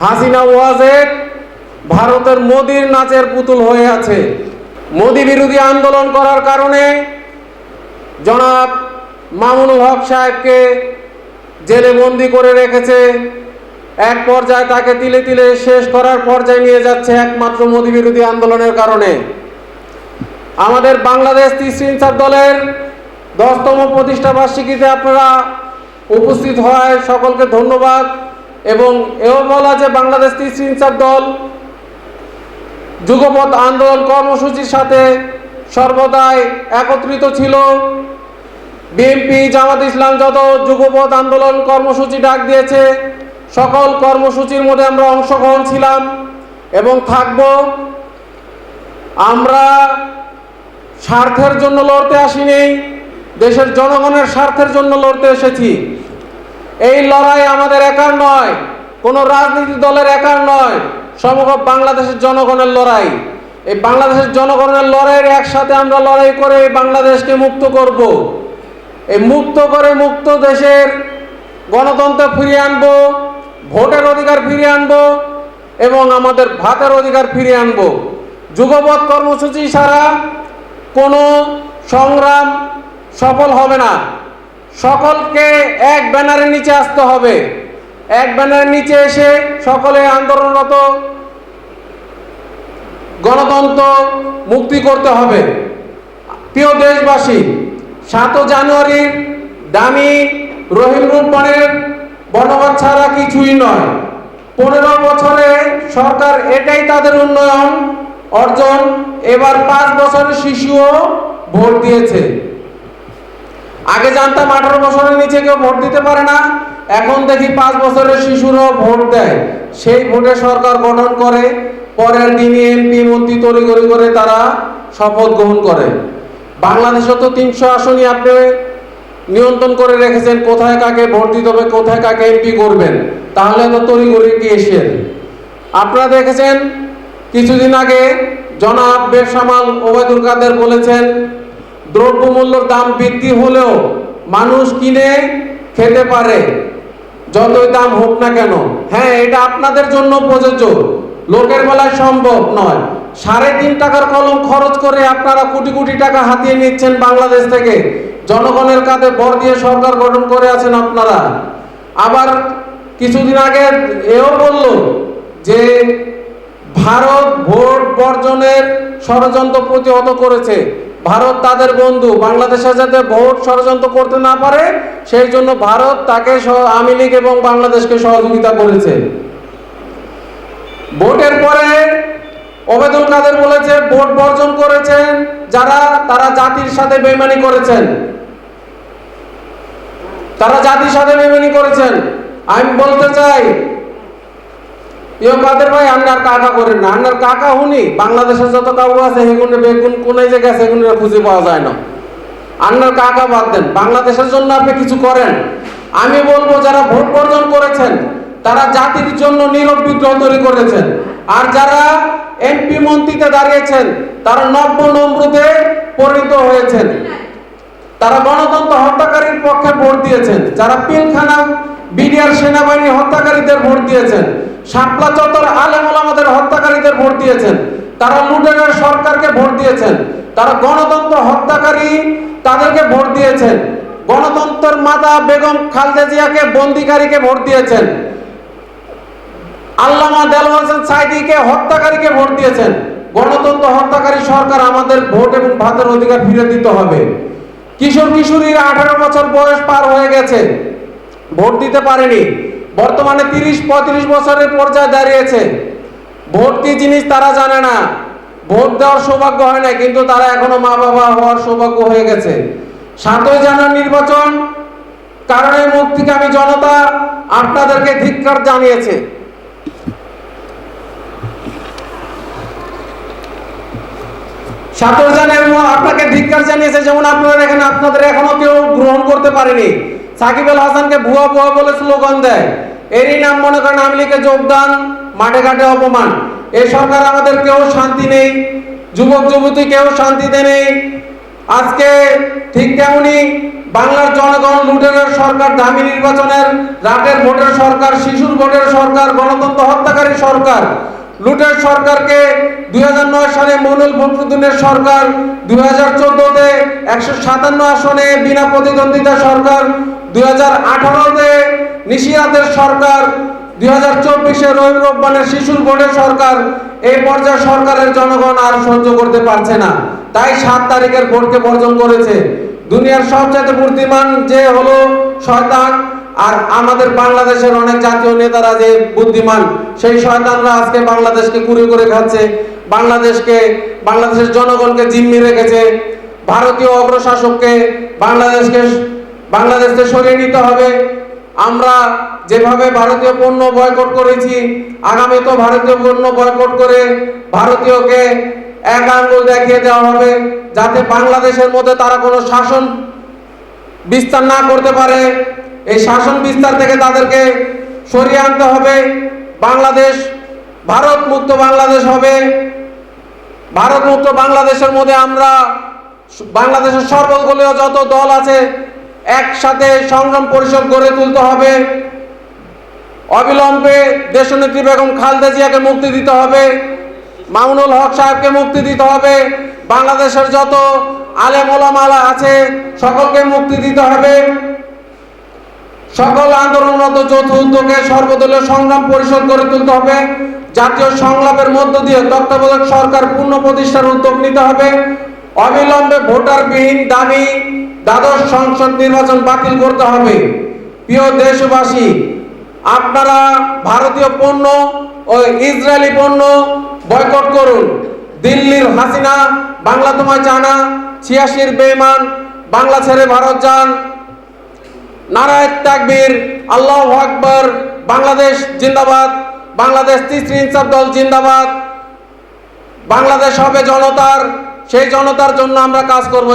হাসিনা ওয়াজেদ ভারতের মোদির নাচের পুতুল হয়ে আছে। মোদি বিরোধী আন্দোলন করার কারণে জনাব মামুনুল হক সাহেবকে জেলে বন্দি করে রেখেছে। এক পর্যায়ে তাকে তিলে তিলে শেষ করার পর্যায়ে নিয়ে যাচ্ছে একমাত্র মোদি বিরোধী আন্দোলনের কারণে। আমাদের বাংলাদেশ তিস্তা ইনসাফ দলের 10তম প্রতিষ্ঠা বার্ষিকীতে আপনারা উপস্থিত হওয়ায় সকলকে ধন্যবাদ। এবং এও বলা যে বাংলাদেশ তিস্তা ইনসাফ দল যুগপৎ আন্দোলন কর্মসূচির সাথে সর্বদাই একত্রিত ছিল। বিএনপি জামাত ইসলাম যত যুগপৎ আন্দোলন কর্মসূচি ডাক দিয়েছে সকল কর্মসূচির মধ্যে আমরা অংশগ্রহণ ছিলাম এবং থাকব। আমরা স্বার্থের জন্য লড়তে আসিনি, দেশের জনগণের স্বার্থের জন্য লড়তে এসেছি। এই লড়াই আমাদের একার নয়, কোনো রাজনীতি দলের একার নয়, সমগ্র বাংলাদেশের জনগণের লড়াই। এই বাংলাদেশের জনগণের লড়াইয়ের একসাথে আমরা লড়াই করে বাংলাদেশকে মুক্ত করব। এই মুক্ত করে মুক্ত দেশের গণতন্ত্র ফিরিয়ে আনবো, ভোটের অধিকার ফিরিয়ে আনবো এবং আমাদের ভাতের অধিকার ফিরিয়ে আনবো। যুগপৎ কর্মসূচি ছাড়া কোনো সংগ্রাম সফল হবে না। সকলকে এক ব্যানারের নিচে আসতে হবে। এক ব্যানারের নিচে এসে সকলে আন্দোলনরত গণতন্ত্র মুক্তি করতে হবে। প্রিয় দেশবাসী, 7 জানুয়ারির দামি রহিম রূপবানের বর্ণবাদ ছাড়া কিছুই নয়। 15 বছরে সরকার এটাই তাদের উন্নয়ন অর্জন। এবার 5 বছরের শিশুও ভোট দিয়েছে। আগে জানতাম 18 বছরের নিচে কেউ ভোট দিতে পারে না, এখন দেখি 5 বছরের শিশুরও ভোট দেয়। সেই ভোটে সরকার গঠন করে, পরের দিনই এমপি মন্ত্রী তড়িঘড়ি করে তারা শপথ গ্রহণ করে। বাংলাদেশে তো 300 আসনই আপনি নিয়ন্ত্রণ করে রেখেছেন, কোথায় কাকে ভোট দিতে হবে, কোথায় কাকে এমপি করবেন, তাহলে তো তড়িঘড়ি কি এসেন। আপনারা দেখেছেন কিছুদিন আগে জনাব বেসামাল ওবায়দুল কাদের বলেছেন দ্রব্যমূল্যের দাম বৃদ্ধি হলেও মানুষ কিনে খেতে পারে যতই দাম হোক না কেন। হ্যাঁ, এটা আপনাদের জন্য প্রযোজ্য, লোকের বেলায় সম্ভব নয়। 3.5 টাকার কলম খরচ করে আপনারা কোটি কোটি টাকা হাতিয়ে নিচ্ছেন বাংলাদেশ থেকে, জনগণের কাঁধে ভর দিয়ে সরকার গঠন করে আছেন আপনারা। আবার কিছুদিন আগে এও বলল যে ভারত ভোট বর্জনের ষড়যন্ত্র প্রতিহত করেছে। ভারত তাদের বন্ধু, বাংলাদেশে যাতে ভোট ষড়যন্ত্র করতে না পারে সেই জন্য ভারত তাকে আওয়ামী লীগ এবং বাংলাদেশকে সহযোগিতা করেছে। ভোটের পরে ওবায়দুল কাদের বলেছে ভোট বর্জন করেছেন যারা, তারা জাতির সাথে বেইমানি করেছেন, তারা জাতির সাথে বেইমানি করেছেন। আমি বলতে চাই কাদের ভাই, আপনার কাকা করেন না, আপনার কাকা হুনি বাংলাদেশের যত কাউ আছে সেগুলো বেগুন কোন জায়গায় আছে সেগুলো খুঁজে পাওয়া যায় না। আপনার কাকা বাদ দেন, বাংলাদেশের জন্য আপনি কিছু করেন। আমি বলবো যারা ভোট বর্জন করেছেন তারা জাতির জন্য নীরব বিদ্রোহ তৈরি করেছেন, আর যারা এমপি মন্ত্রীতে দাঁড়িয়েছেন তারা নব্য নম্রতে পরিণত হয়েছেন। তারা গণতন্ত্র হত্যাকারীর পক্ষে ভোট দিয়েছেন, যারা পিলখানা বিডিআর সেনাবাহিনী হত্যাকারীদের ভোট দিয়েছেন, শাপলা চত্বর আলেম ওলামাদের হত্যাকারীদের ভোট দিয়েছেন, তারা লুটেরার সরকারকে ভোট দিয়েছেন, তারা গণতন্ত্র হত্যাকারী তাদেরকে ভোট দিয়েছেন, গণতন্ত্রের মাতা বেগম খালেদা জিয়াকে বন্দিকারীকে ভোট দিয়েছেন, আল্লামা দেলোয়ার হোসেন সাঈদীকে হত্যাকারীকে ভোট দিয়েছেন। গণতন্ত্র হত্যাকারী সরকার, আমাদের ভোট এবং ভাতের অধিকার ফিরে দিতে হবে। কিশোর কিশোরীর 18 বছর বয়স পার হয়ে গেছে, ভোট দিতে পারেনি, বর্তমানে 30-35 বছরের পর্যায়ে দাঁড়িয়েছে। ভোট কি জিনিস তারা জানে না, ভোট দেওয়ার সৌভাগ্য হয় না, কিন্তু তারা এখনো মা বাবা হওয়ার সৌভাগ্য হয়ে গেছে। 7 জানুয়ারি নির্বাচন কারণে মুক্তিকামী জনতা আপনাদেরকে ধিক্কার জানিয়েছে। আপনাকে ধিক্কার জানিয়েছে, যেমন আপনারা দেখেন আপনাদের এখনো কেউ গ্রহণ করতে পারেনি। সাকিব আল হাসানকে ভুয়া ভুয়া বলে স্লোগান দেয়, এরই নাম মনে করেন আওয়ামী লীগে যোগদান, মাঠে ঘাটে অপমান। এই সরকার আমাদের কেউ শান্তি নেই, যুবক যুবতী কেউ শান্তিতে নেই। আজকে ঠিক তেমনি বাংলার জনগণ লুটেরার সরকার, দামি নির্বাচনের রাতের ভোটের সরকার, শিশুর ভোটের সরকার, গণতন্ত্র হত্যাকারী সরকার, লুটের সরকারকে 2009 সালে মনুল ফখরুদ্দিনের সরকার, 2014-তে 157 আসনে বিনা প্রতিদ্বন্দ্বিতা সরকার, 2018-তে নিশিয়াতের সরকার, 2024-এ রহিম রব্বানের শিশুর ভোটের সরকার। এই পর্যায়ে সরকারের জনগণ আর সহ্য করতে পারছে না, তাই 7 তারিখের ভোটকে বর্জন করেছে। দুনিয়ার সবচেয়ে বুদ্ধিমান যে হলো শয়তান, আর আমাদের বাংলাদেশের অনেক জাতীয় নেতারা যে বুদ্ধিমান, সেই শয়তানরা আজকে বাংলাদেশকে কুড়ে করে খাচ্ছে, বাংলাদেশের জনগণকে জিম্মি রেখেছে। ভারতীয় অগ্রশাসককে বাংলাদেশকে সরিয়ে নিতে হবে। আমরা যেভাবে ভারতীয় পণ্য বয়কট করেছি, আগামী তো ভারতীয় পণ্য বয়কট করে ভারতীয়কে এক আঙ্গুল দেখিয়ে দেওয়া হবে, যাতে বাংলাদেশের মধ্যে তারা কোনো শাসন বিস্তার না করতে পারে। এই শাসন বিস্তার থেকে তাদেরকে সরিয়ে আনতে হবে। বাংলাদেশ ভারত মুক্ত বাংলাদেশ হবে। ভারত মুক্ত বাংলাদেশের মধ্যে আমরা বাংলাদেশের সর্বদলীয় যত দল আছে একসাথে সংগ্রাম পরিষদ গড়ে তুলতে হবে। অবিলম্বে দেশনেত্রী বেগম খালেদা জিয়াকে মুক্তি দিতে হবে, মামুনুল হক সাহেবকে মুক্তি দিতে হবে, বাংলাদেশের যত আলেম ওলামা আছে সকলকে মুক্তি দিতে হবে। সকল আন্দোলনরত যৌথ উদ্যোগে সর্বদলীয় সংগ্রাম পরিষদ গড়ে তুলতে হবে। জাতীয় সংলাপের মধ্য দিয়ে তত্ত্বাবধায়ক সরকার পূর্ণ প্রতিষ্ঠার উদ্যোগ নিতে হবে। অবিলম্বে ভোটারবিহীন দামি দ্বাদশ সংসদ নির্বাচন বাতিল করতে হবে। প্রিয় দেশবাসী, আপনারা ভারতীয় পণ্য ও ইসরায়েলি পণ্য বয়কট করুন। দিল্লির হাসিনা বাংলা তোমায় জানা, 86-র বেঈমান, বাংলা ছেড়ে ভারত যান। নারায়ে তাকবীর, আল্লাহু আকবার, বাংলাদেশ জিন্দাবাদ, বাংলাদেশ তিসরি ইনসাফ দল জিন্দাবাদ। বাংলাদেশ হবে জনতার, সেই জনতার জন্য আমরা কাজ করব।